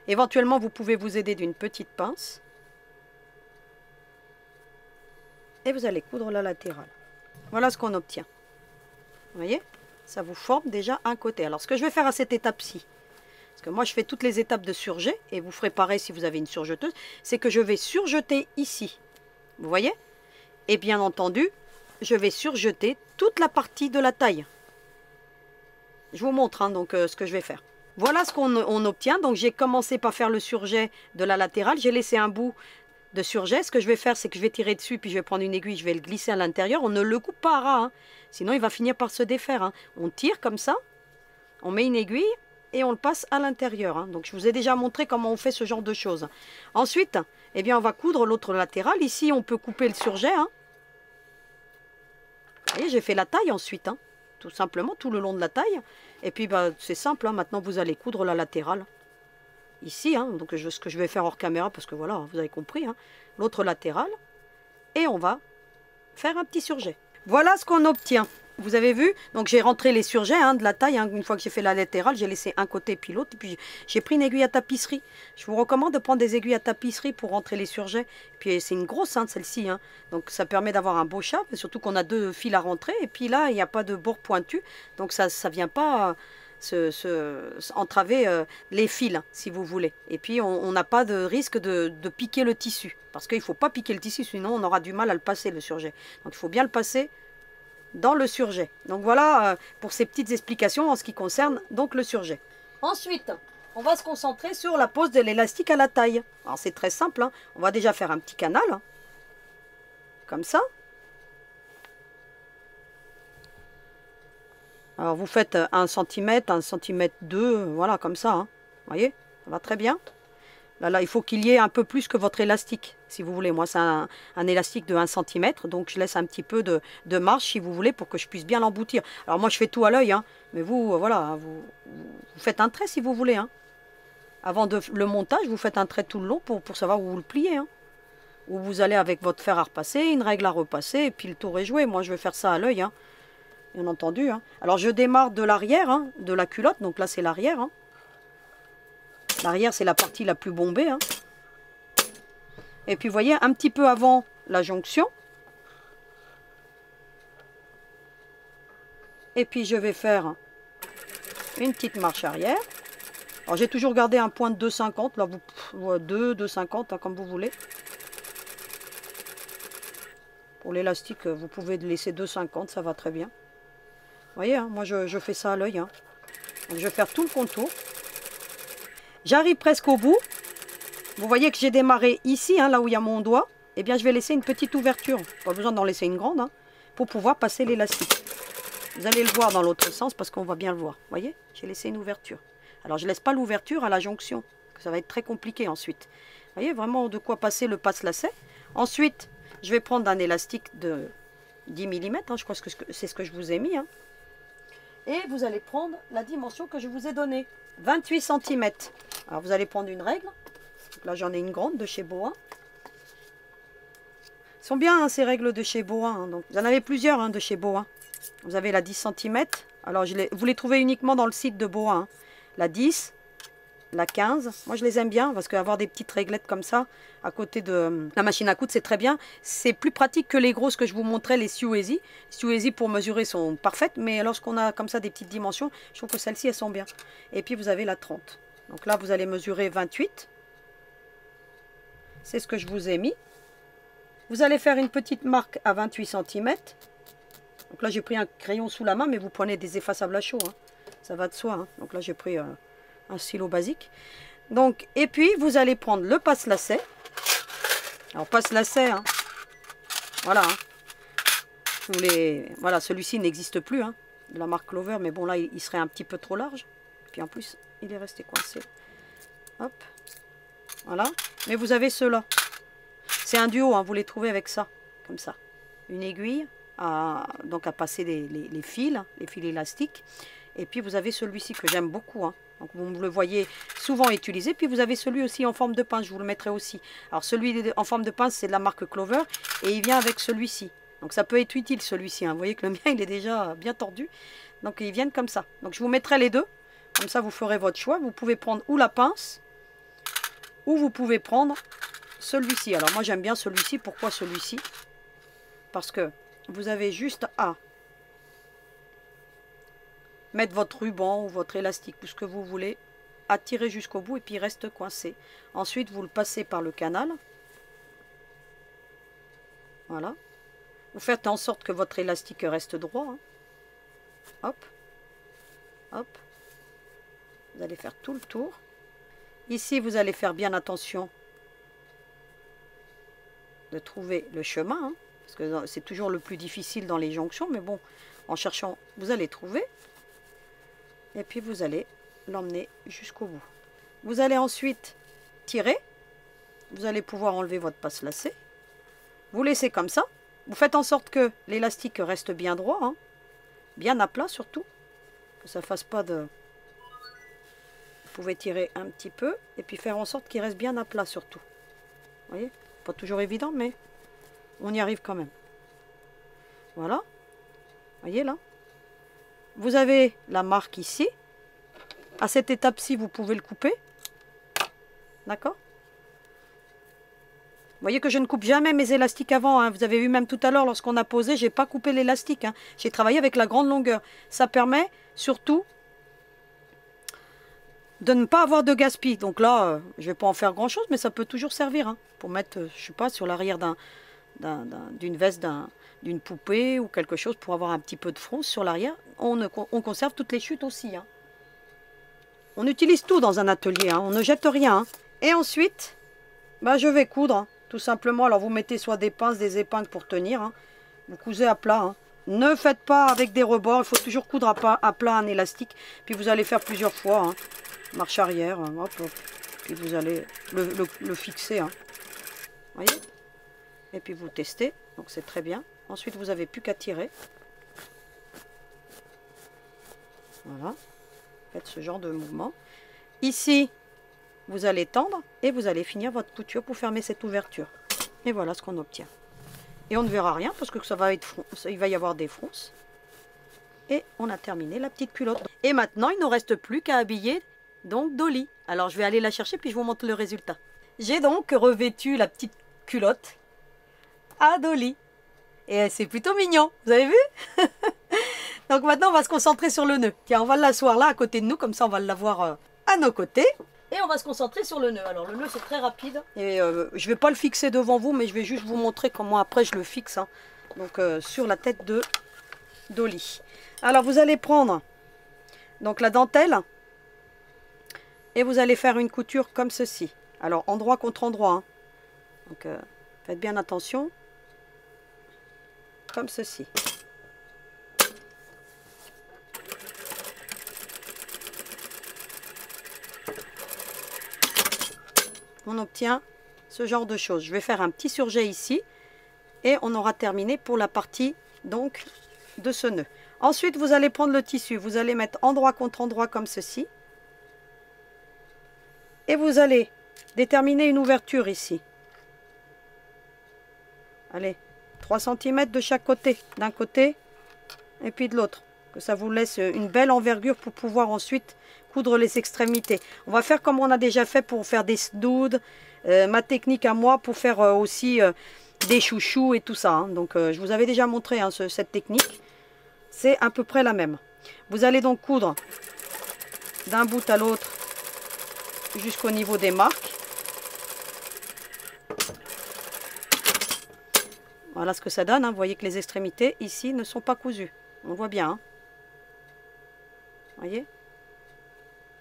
Éventuellement, vous pouvez vous aider d'une petite pince. Et vous allez coudre la latérale. Voilà ce qu'on obtient. Vous voyez, ça vous forme déjà un côté. Alors, ce que je vais faire à cette étape-ci, parce que moi, je fais toutes les étapes de surjet, et vous ferez pareil si vous avez une surjeteuse, c'est que je vais surjeter ici. Vous voyez? Et bien entendu, je vais surjeter toute la partie de la taille. Je vous montre, hein, donc ce que je vais faire. Voilà ce qu'on obtient. Donc, j'ai commencé par faire le surjet de la latérale. J'ai laissé un bout de surjet. Ce que je vais faire, c'est que je vais tirer dessus, puis je vais prendre une aiguille, je vais le glisser à l'intérieur. On ne le coupe pas à ras, hein, sinon il va finir par se défaire, hein. On tire comme ça, on met une aiguille et on le passe à l'intérieur, hein. Donc je vous ai déjà montré comment on fait ce genre de choses. Ensuite, eh bien, on va coudre l'autre latérale. Ici, on peut couper le surjet, hein. Vous voyez, j'ai fait la taille ensuite, hein, tout simplement, tout le long de la taille. Et puis, bah, c'est simple, hein. Maintenant, vous allez coudre la latérale. Ici, hein, donc ce que je vais faire hors caméra, parce que voilà, vous avez compris, hein, l'autre latérale, et on va faire un petit surjet. Voilà ce qu'on obtient. Vous avez vu, donc j'ai rentré les surjets, hein, de la taille, hein. Une fois que j'ai fait la latérale, j'ai laissé un côté puis l'autre, et puis j'ai pris une aiguille à tapisserie. Je vous recommande de prendre des aiguilles à tapisserie pour rentrer les surjets. Et puis c'est une grosse, hein, celle-ci, hein. Donc ça permet d'avoir un beau chat, surtout qu'on a 2 fils à rentrer, et puis là, il n'y a pas de bord pointu, donc ça ne vient pas entraver les fils, si vous voulez. Et puis on n'a pas de risque de piquer le tissu, parce qu'il ne faut pas piquer le tissu, sinon on aura du mal à le passer, le surjet. Donc il faut bien le passer dans le surjet. Donc voilà pour ces petites explications en ce qui concerne donc le surjet. Ensuite, on va se concentrer sur la pose de l'élastique à la taille. Alors c'est très simple, hein. On va déjà faire un petit canal, hein, comme ça. Alors vous faites 1 cm, 1 cm 2, voilà, comme ça, hein. Vous voyez, ça va très bien. Là, il faut qu'il y ait un peu plus que votre élastique, si vous voulez. Moi, c'est un élastique de 1 cm, donc je laisse un petit peu de marge, si vous voulez, pour que je puisse bien l'emboutir. Alors moi, je fais tout à l'œil, hein, mais vous, voilà, vous faites un trait, si vous voulez, hein. Avant le montage, vous faites un trait tout le long pour savoir où vous le pliez, hein. Où vous allez avec votre fer à repasser, une règle à repasser, et puis le tour est joué. Moi, je vais faire ça à l'œil, hein. Bien entendu, hein. Alors je démarre de l'arrière, hein, de la culotte, donc là c'est l'arrière, hein. L'arrière c'est la partie la plus bombée, hein. Et puis vous voyez, un petit peu avant la jonction. Et puis je vais faire une petite marche arrière. Alors j'ai toujours gardé un point de 2,50, là vous 2,50, hein, comme vous voulez. Pour l'élastique, vous pouvez laisser 2,50, ça va très bien. Vous voyez, hein, moi je fais ça à l'œil, hein. Donc je vais faire tout le contour. J'arrive presque au bout. Vous voyez que j'ai démarré ici, hein, là où il y a mon doigt. Eh bien, je vais laisser une petite ouverture. Pas besoin d'en laisser une grande, hein, pour pouvoir passer l'élastique. Vous allez le voir dans l'autre sens parce qu'on va bien le voir. Vous voyez, j'ai laissé une ouverture. Alors, je ne laisse pas l'ouverture à la jonction. Ça va être très compliqué ensuite. Vous voyez, vraiment de quoi passer le passe-lacet. Ensuite, je vais prendre un élastique de 10 mm. Hein, je crois que c'est ce que je vous ai mis, hein. Et vous allez prendre la dimension que je vous ai donnée, 28 cm. Alors vous allez prendre une règle. Donc là j'en ai une grande de chez Boa. Ils sont bien, hein, ces règles de chez Boa, hein. Donc, vous en avez plusieurs, hein, de chez Boa. Vous avez la 10 cm. Alors vous les trouvez uniquement dans le site de Boa, hein. La 10, la 15. Moi je les aime bien parce qu'avoir des petites réglettes comme ça à côté de la machine à coudre, c'est très bien. C'est plus pratique que les grosses que je vous montrais, les Suezi. Les Suezi pour mesurer sont parfaites, mais lorsqu'on a comme ça des petites dimensions, je trouve que celles-ci elles sont bien. Et puis vous avez la 30. Donc là vous allez mesurer 28. C'est ce que je vous ai mis. Vous allez faire une petite marque à 28 cm. Donc là, j'ai pris un crayon sous la main, mais vous prenez des effaçables à chaud. Hein. Ça va de soi. Hein. Donc là, j'ai pris un stylo basique. Donc, et puis, vous allez prendre le passe-lacet. Alors, passe-lacet, hein. Voilà. Hein. Voilà, celui-ci n'existe plus, hein, de la marque Clover. Mais bon, là, il serait un petit peu trop large. Puis en plus, il est resté coincé. Hop. Voilà. Mais vous avez ceux-là. C'est un duo, hein, vous les trouvez avec ça. Comme ça. Une aiguille. Donc à passer les fils élastiques. Et puis vous avez celui-ci que j'aime beaucoup. Hein. Donc vous le voyez souvent utilisé. Puis vous avez celui aussi en forme de pince, je vous le mettrai aussi. Alors celui en forme de pince, c'est de la marque Clover. Et il vient avec celui-ci. Donc ça peut être utile celui-ci. Hein. Vous voyez que le mien, il est déjà bien tordu. Donc ils viennent comme ça. Donc je vous mettrai les deux. Comme ça vous ferez votre choix. Vous pouvez prendre ou la pince, ou vous pouvez prendre celui-ci. Alors moi j'aime bien celui-ci. Pourquoi celui-ci? Parce que vous avez juste à mettre votre ruban ou votre élastique, tout ce que vous voulez, à tirer jusqu'au bout et puis il reste coincé. Ensuite, vous le passez par le canal. Voilà. Vous faites en sorte que votre élastique reste droit. Hein. Hop. Hop. Vous allez faire tout le tour. Ici, vous allez faire bien attention de trouver le chemin. Hein. Parce que c'est toujours le plus difficile dans les jonctions. Mais bon, en cherchant, vous allez trouver. Et puis vous allez l'emmener jusqu'au bout. Vous allez ensuite tirer. Vous allez pouvoir enlever votre passe-lacet. Vous laissez comme ça. Vous faites en sorte que l'élastique reste bien droit. Hein. Bien à plat surtout. Que ça ne fasse pas de... Vous pouvez tirer un petit peu. Et puis faire en sorte qu'il reste bien à plat surtout. Vous voyez? Pas toujours évident, mais... on y arrive quand même. Voilà. Vous voyez là? Vous avez la marque ici. À cette étape-ci, vous pouvez le couper. D'accord? Vous voyez que je ne coupe jamais mes élastiques avant. Hein. Vous avez vu même tout à l'heure, lorsqu'on a posé, je n'ai pas coupé l'élastique. Hein. J'ai travaillé avec la grande longueur. Ça permet surtout de ne pas avoir de gaspille. Donc là, je ne vais pas en faire grand-chose, mais ça peut toujours servir. Hein, pour mettre, je ne sais pas, sur l'arrière d'une veste d'une poupée ou quelque chose pour avoir un petit peu de fronce sur l'arrière. On conserve toutes les chutes aussi. Hein. On utilise tout dans un atelier, hein. On ne jette rien. Hein. Et ensuite, bah, je vais coudre, hein, tout simplement. Alors vous mettez soit des pinces, des épingles pour tenir. Hein. Vous cousez à plat. Hein. Ne faites pas avec des rebords. Il faut toujours coudre à plat un élastique. Puis vous allez faire plusieurs fois. Hein. Marche arrière. Hein. Hop, hop. Puis vous allez le fixer. Hein. Voyez? Et puis vous testez. Donc c'est très bien. Ensuite, vous n'avez plus qu'à tirer. Voilà. Faites ce genre de mouvement. Ici, vous allez tendre et vous allez finir votre couture pour fermer cette ouverture. Et voilà ce qu'on obtient. Et on ne verra rien parce que ça va être il va y avoir des fronces. Et on a terminé la petite culotte. Et maintenant, il ne nous reste plus qu'à habiller donc Dolly. Alors, je vais aller la chercher puis je vous montre le résultat. J'ai donc revêtu la petite culotte à Dolly. Et c'est plutôt mignon, vous avez vu? Donc maintenant, on va se concentrer sur le nœud. Tiens, on va l'asseoir là à côté de nous, comme ça on va l'avoir à nos côtés. Et on va se concentrer sur le nœud. Alors le nœud, c'est très rapide. Et je ne vais pas le fixer devant vous, mais je vais juste vous montrer comment après je le fixe. Hein. Donc sur la tête de Dolly. Alors vous allez prendre donc la dentelle et vous allez faire une couture comme ceci. Alors endroit contre endroit. Hein. Donc faites bien attention. Comme ceci. On obtient ce genre de choses. Je vais faire un petit surjet ici et on aura terminé pour la partie donc de ce nœud. Ensuite, vous allez prendre le tissu, vous allez mettre endroit contre endroit comme ceci et vous allez déterminer une ouverture ici. Allez. 3 cm de chaque côté, d'un côté et puis de l'autre. Que ça vous laisse une belle envergure pour pouvoir ensuite coudre les extrémités. On va faire comme on a déjà fait pour faire des snoods. Ma technique à moi pour faire aussi des chouchous et tout ça. Hein. Donc je vous avais déjà montré hein, cette technique. C'est à peu près la même. Vous allez donc coudre d'un bout à l'autre jusqu'au niveau des marques. Voilà ce que ça donne, hein. Vous voyez que les extrémités ici ne sont pas cousues. On voit bien. Hein. Vous voyez?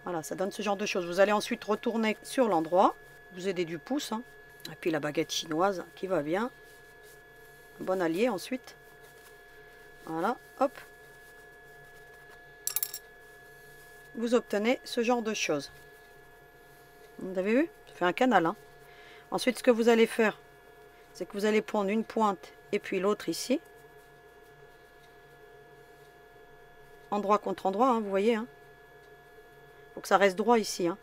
Voilà, ça donne ce genre de choses. Vous allez ensuite retourner sur l'endroit. Vous aidez du pouce. Hein. Et puis la baguette chinoise qui va bien. Un bon allié ensuite. Voilà, hop. Vous obtenez ce genre de choses. Vous avez vu? Ça fait un canal. Hein. Ensuite, ce que vous allez faire, c'est que vous allez prendre une pointe et puis l'autre ici. Endroit contre endroit, hein, vous voyez. Hein. Faut que ça reste droit ici. Hein.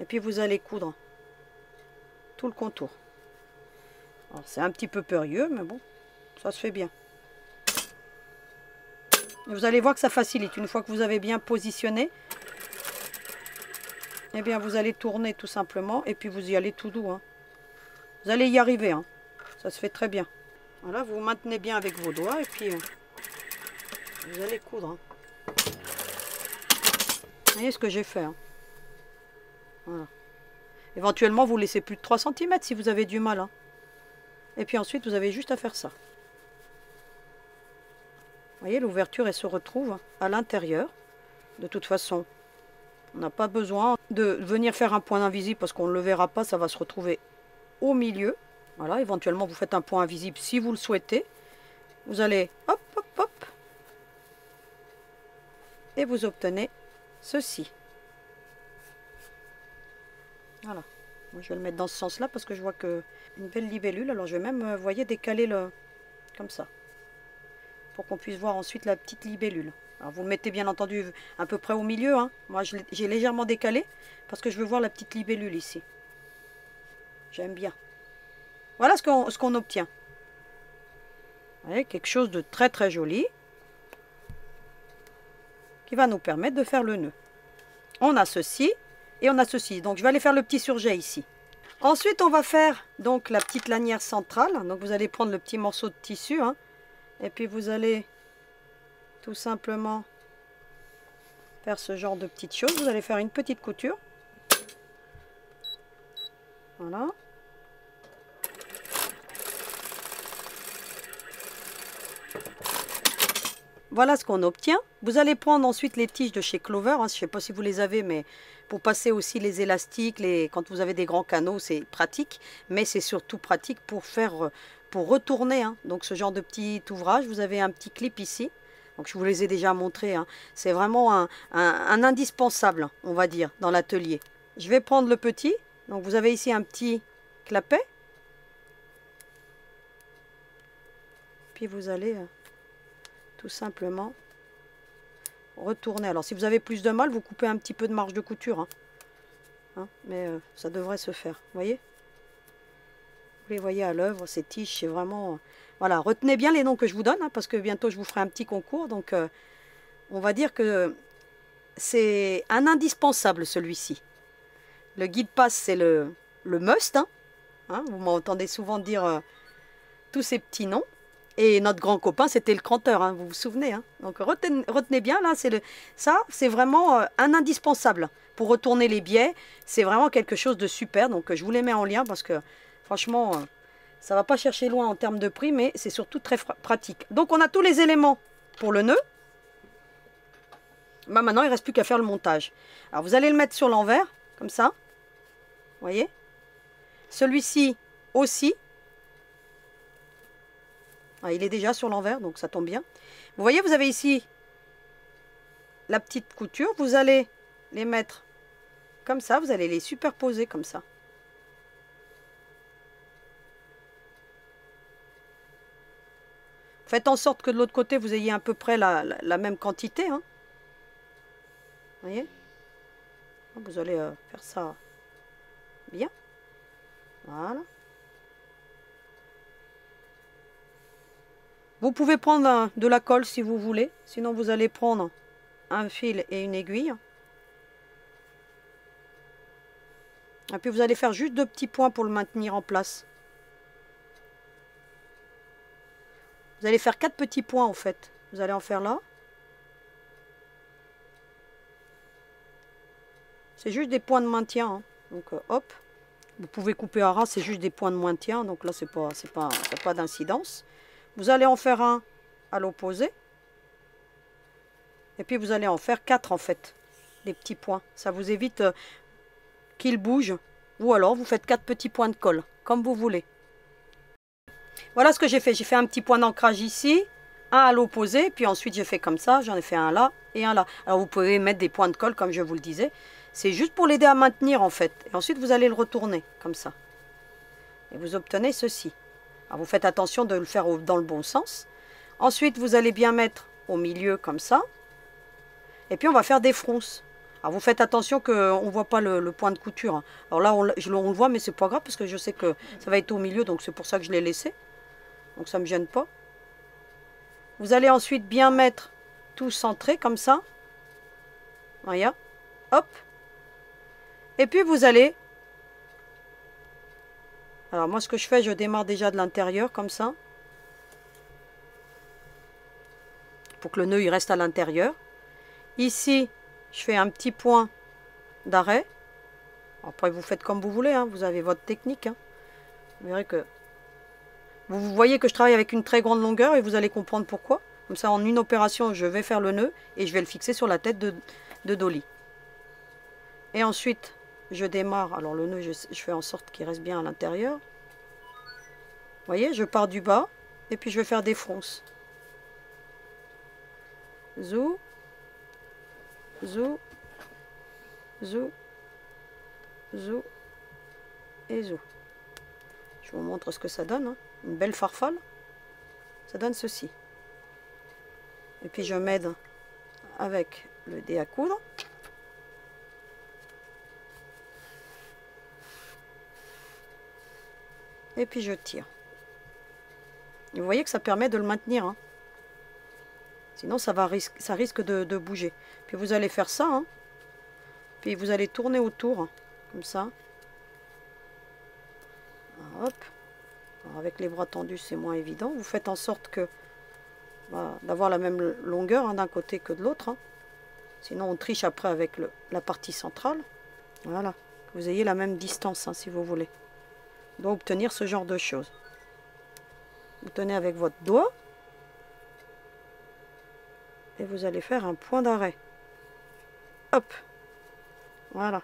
Et puis vous allez coudre tout le contour. Alors c'est un petit peu périlleux, mais bon, ça se fait bien. Et vous allez voir que ça facilite. Une fois que vous avez bien positionné, eh bien vous allez tourner tout simplement et puis vous y allez tout doux. Hein. Vous allez y arriver. Hein. Ça se fait très bien. Voilà, vous vous maintenez bien avec vos doigts et puis vous allez coudre. Hein. Vous voyez ce que j'ai fait. Hein. Voilà. Éventuellement, vous laissez plus de 3 cm si vous avez du mal. Hein. Et puis ensuite, vous avez juste à faire ça. Vous voyez, l'ouverture, elle se retrouve à l'intérieur. De toute façon, on n'a pas besoin de venir faire un point invisible parce qu'on ne le verra pas. Ça va se retrouver au milieu. Voilà, éventuellement, vous faites un point invisible si vous le souhaitez. Vous allez hop, hop, hop. Et vous obtenez ceci. Voilà. Moi, je vais le mettre dans ce sens-là parce que je vois que une belle libellule. Alors, je vais même, vous voyez, décaler le comme ça. Pour qu'on puisse voir ensuite la petite libellule. Alors, vous le mettez bien entendu à peu près au milieu. Hein. Moi, j'ai légèrement décalé parce que je veux voir la petite libellule ici. J'aime bien. Voilà ce qu'on obtient. Vous voyez, quelque chose de très très joli qui va nous permettre de faire le nœud. On a ceci et on a ceci. Donc je vais aller faire le petit surjet ici. Ensuite on va faire donc la petite lanière centrale. Donc vous allez prendre le petit morceau de tissu. Hein, et puis vous allez tout simplement faire ce genre de petites choses. Vous allez faire une petite couture. Voilà. Voilà ce qu'on obtient. Vous allez prendre ensuite les tiges de chez Clover. Hein, je ne sais pas si vous les avez, mais pour passer aussi les élastiques, quand vous avez des grands canaux, c'est pratique. Mais c'est surtout pratique pour faire, pour retourner. Hein. Donc ce genre de petit ouvrage, vous avez un petit clip ici. Donc je vous les ai déjà montrés. Hein. C'est vraiment un indispensable, on va dire, dans l'atelier. Je vais prendre le petit. Donc vous avez ici un petit clapet. Puis vous allez tout simplement retourner. Alors si vous avez plus de mal, vous coupez un petit peu de marge de couture. Hein. Hein, mais ça devrait se faire. Vous voyez? Vous les voyez à l'œuvre, ces tiges, c'est vraiment... voilà, retenez bien les noms que je vous donne, hein, parce que bientôt je vous ferai un petit concours. Donc on va dire que c'est un indispensable celui-ci. Le guide passe, c'est le must. Hein. Hein, vous m'entendez souvent dire tous ces petits noms. Et notre grand copain, c'était le cranteur, hein, vous vous souvenez. Hein. Donc retenez bien, là, ça, c'est vraiment un indispensable. Pour retourner les biais, c'est vraiment quelque chose de super. Donc je vous les mets en lien parce que franchement, ça ne va pas chercher loin en termes de prix, mais c'est surtout très pratique. Donc on a tous les éléments pour le nœud. Bah, maintenant, il ne reste plus qu'à faire le montage. Alors vous allez le mettre sur l'envers, comme ça. Vous voyez? Celui-ci aussi. Ah, il est déjà sur l'envers, donc ça tombe bien. Vous voyez, vous avez ici la petite couture. Vous allez les mettre comme ça. Vous allez les superposer comme ça. Faites en sorte que de l'autre côté, vous ayez à peu près la même quantité. Hein. Vous voyez? Vous allez faire ça bien. Voilà. Vous pouvez prendre de la colle si vous voulez. Sinon, vous allez prendre un fil et une aiguille. Et puis, vous allez faire juste 2 petits points pour le maintenir en place. Vous allez faire 4 petits points, en fait. Vous allez en faire là. C'est juste des points de maintien. Hein. Donc, hop. Vous pouvez couper à ras, c'est juste des points de maintien, donc là, c'est pas d'incidence. Vous allez en faire un à l'opposé. Et puis, vous allez en faire 4, en fait. Des petits points. Ça vous évite qu'ils bougent. Ou alors, vous faites 4 petits points de colle, comme vous voulez. Voilà ce que j'ai fait. J'ai fait un petit point d'ancrage ici, un à l'opposé, puis ensuite j'ai fait comme ça. J'en ai fait un là et un là. Alors, vous pouvez mettre des points de colle, comme je vous le disais. C'est juste pour l'aider à maintenir, en fait. Et ensuite, vous allez le retourner, comme ça. Et vous obtenez ceci. Alors, vous faites attention de le faire dans le bon sens. Ensuite, vous allez bien mettre au milieu, comme ça. Et puis, on va faire des fronces. Alors, vous faites attention qu'on ne voit pas le point de couture. Hein. Alors là, on le voit, mais c'est pas grave, parce que je sais que ça va être au milieu, donc c'est pour ça que je l'ai laissé. Donc, ça ne me gêne pas. Vous allez ensuite bien mettre tout centré, comme ça. Voyez. Hop. Et puis vous allez, alors moi ce que je fais, je démarre déjà de l'intérieur comme ça, pour que le nœud il reste à l'intérieur. Ici, je fais un petit point d'arrêt. Après vous faites comme vous voulez, hein, vous avez votre technique. Hein. Vous verrez que vous voyez que je travaille avec une très grande longueur et vous allez comprendre pourquoi. Comme ça, en une opération, je vais faire le nœud et je vais le fixer sur la tête de Dolly. Et ensuite, je démarre, alors le nœud, je fais en sorte qu'il reste bien à l'intérieur. Vous voyez, je pars du bas, et puis je vais faire des fronces. Zou, zou, zou, zou, et zou. Je vous montre ce que ça donne, hein. Une belle farfalle. Ça donne ceci. Et puis je m'aide avec le dé à coudre. Et puis je tire. Et vous voyez que ça permet de le maintenir. Hein. Sinon, ça risque de bouger. Puis vous allez faire ça. Hein. Puis vous allez tourner autour. Hein, comme ça. Hop. Alors, avec les bras tendus, c'est moins évident. Vous faites en sorte que d'avoir la même longueur hein, d'un côté que de l'autre. Hein. Sinon, on triche après avec la partie centrale. Voilà. Que vous ayez la même distance, hein, si vous voulez. On doit obtenir ce genre de choses. Vous tenez avec votre doigt. Et vous allez faire un point d'arrêt. Hop. Voilà.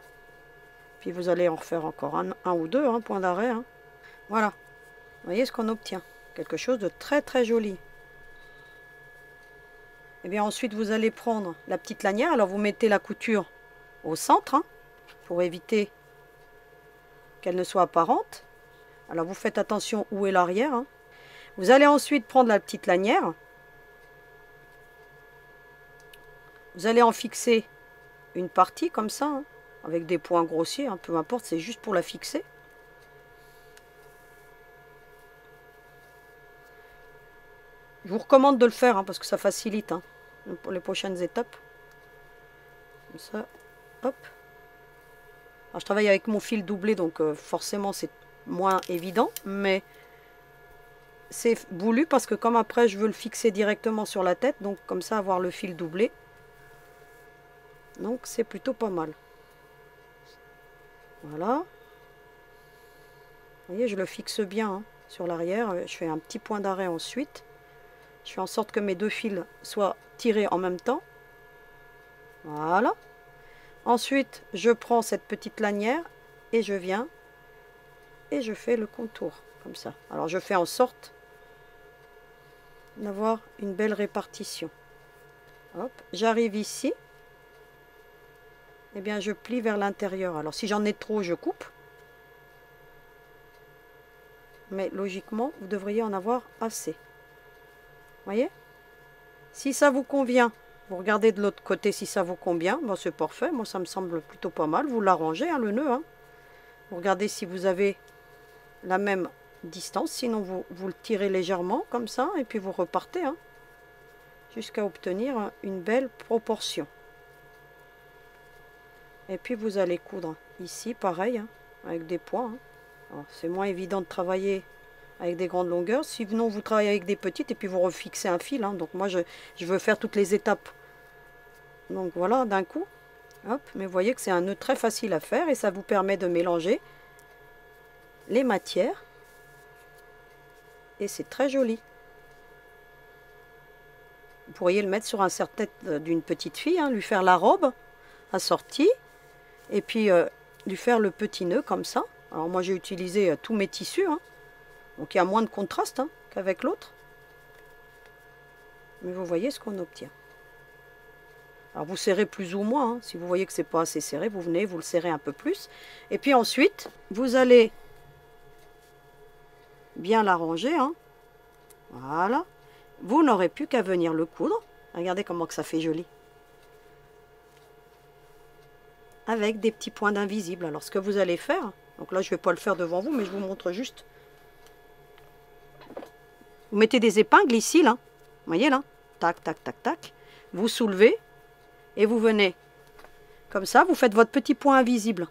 Puis vous allez en refaire encore un ou deux, hein, point d'arrêt. Hein. Voilà. Vous voyez ce qu'on obtient. Quelque chose de très très joli. Et bien ensuite vous allez prendre la petite lanière. Alors vous mettez la couture au centre. Hein, pour éviter qu'elle ne soit apparente. Alors vous faites attention où est l'arrière. Hein. Vous allez ensuite prendre la petite lanière. Vous allez en fixer une partie comme ça, hein, avec des points grossiers, hein, peu importe, c'est juste pour la fixer. Je vous recommande de le faire, hein, parce que ça facilite hein, pour les prochaines étapes. Comme ça, hop. Alors je travaille avec mon fil doublé, donc forcément c'est moins évident, mais c'est voulu parce que comme après je veux le fixer directement sur la tête, donc comme ça avoir le fil doublé. Donc c'est plutôt pas mal. Voilà. Vous voyez, je le fixe bien hein, sur l'arrière. Je fais un petit point d'arrêt ensuite. Je fais en sorte que mes deux fils soient tirés en même temps. Voilà. Ensuite, je prends cette petite lanière et je viens et je fais le contour comme ça. Alors je fais en sorte d'avoir une belle répartition. Hop, j'arrive ici. Eh bien, je plie vers l'intérieur. Alors, si j'en ai trop, je coupe. Mais logiquement, vous devriez en avoir assez. Voyez? Si ça vous convient, vous regardez de l'autre côté si ça vous convient. Bon, c'est parfait. Moi, ça me semble plutôt pas mal. Vous l'arrangez, hein, le nœud. Hein. Vous regardez si vous avez la même distance. Sinon, vous le tirez légèrement, comme ça. Et puis, vous repartez. Hein, jusqu'à obtenir une belle proportion. Et puis vous allez coudre ici, pareil, hein, avec des points. Hein. C'est moins évident de travailler avec des grandes longueurs. Sinon, vous travaillez avec des petites et puis vous refixez un fil. Hein. Donc moi, je veux faire toutes les étapes. Donc voilà, d'un coup. Hop, mais vous voyez que c'est un nœud très facile à faire et ça vous permet de mélanger les matières. Et c'est très joli. Vous pourriez le mettre sur un serre-tête d'une petite fille, hein, lui faire la robe assortie. Et puis lui faire le petit nœud comme ça. Alors moi j'ai utilisé tous mes tissus. Hein. Donc il y a moins de contraste hein, qu'avec l'autre. Mais vous voyez ce qu'on obtient. Alors vous serrez plus ou moins. Hein. Si vous voyez que c'est pas assez serré, vous venez, vous le serrez un peu plus. Et puis ensuite, vous allez bien l'arranger. Hein. Voilà. Vous n'aurez plus qu'à venir le coudre. Regardez comment que ça fait joli. Avec des petits points d'invisible. Alors ce que vous allez faire, donc là je ne vais pas le faire devant vous, mais je vous montre juste. Vous mettez des épingles ici, là. Vous voyez là? Tac, tac, tac, tac. Vous soulevez et vous venez. Comme ça, vous faites votre petit point invisible.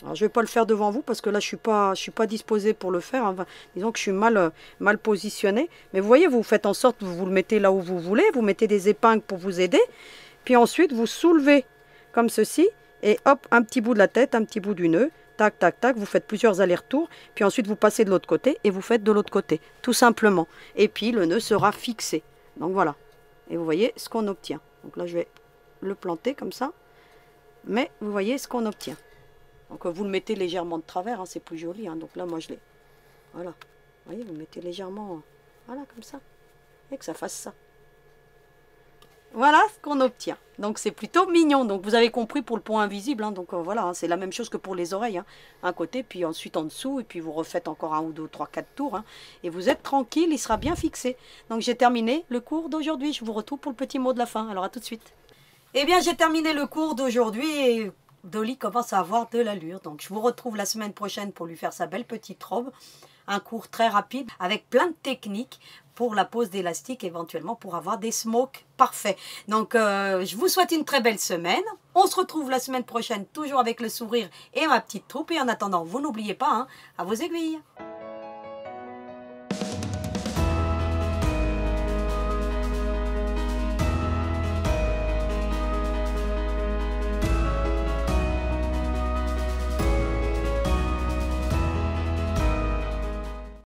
Alors je ne vais pas le faire devant vous parce que là je suis pas disposée pour le faire. Enfin, disons que je suis mal positionnée. Mais vous voyez, vous faites en sorte, vous le mettez là où vous voulez. Vous mettez des épingles pour vous aider. Puis ensuite, vous soulevez comme ceci. Et hop, un petit bout de la tête, un petit bout du nœud. Tac, tac, tac. Vous faites plusieurs allers-retours. Puis ensuite, vous passez de l'autre côté et vous faites de l'autre côté. Tout simplement. Et puis, le nœud sera fixé. Donc voilà. Et vous voyez ce qu'on obtient. Donc là, je vais le planter comme ça. Mais vous voyez ce qu'on obtient. Donc vous le mettez légèrement de travers. Hein, c'est plus joli. Hein. Donc là, moi, je l'ai. Voilà. Vous voyez, vous mettez légèrement. Voilà, comme ça. Et que ça fasse ça. Voilà ce qu'on obtient. Donc c'est plutôt mignon. Donc vous avez compris pour le point invisible. Hein. Donc voilà, hein, c'est la même chose que pour les oreilles. Hein. Un côté, puis ensuite en dessous. Et puis vous refaites encore 1 ou 2, 3, 4 tours. Hein. Et vous êtes tranquille, il sera bien fixé. Donc j'ai terminé le cours d'aujourd'hui. Je vous retrouve pour le petit mot de la fin. Alors à tout de suite. Eh bien j'ai terminé le cours d'aujourd'hui et Dolly commence à avoir de l'allure. Donc je vous retrouve la semaine prochaine pour lui faire sa belle petite robe. Un cours très rapide avec plein de techniques pour la pose d'élastique, éventuellement pour avoir des smokes parfaits. Donc je vous souhaite une très belle semaine. On se retrouve la semaine prochaine toujours avec le sourire et ma petite troupe. Et en attendant, vous n'oubliez pas, hein, à vos aiguilles.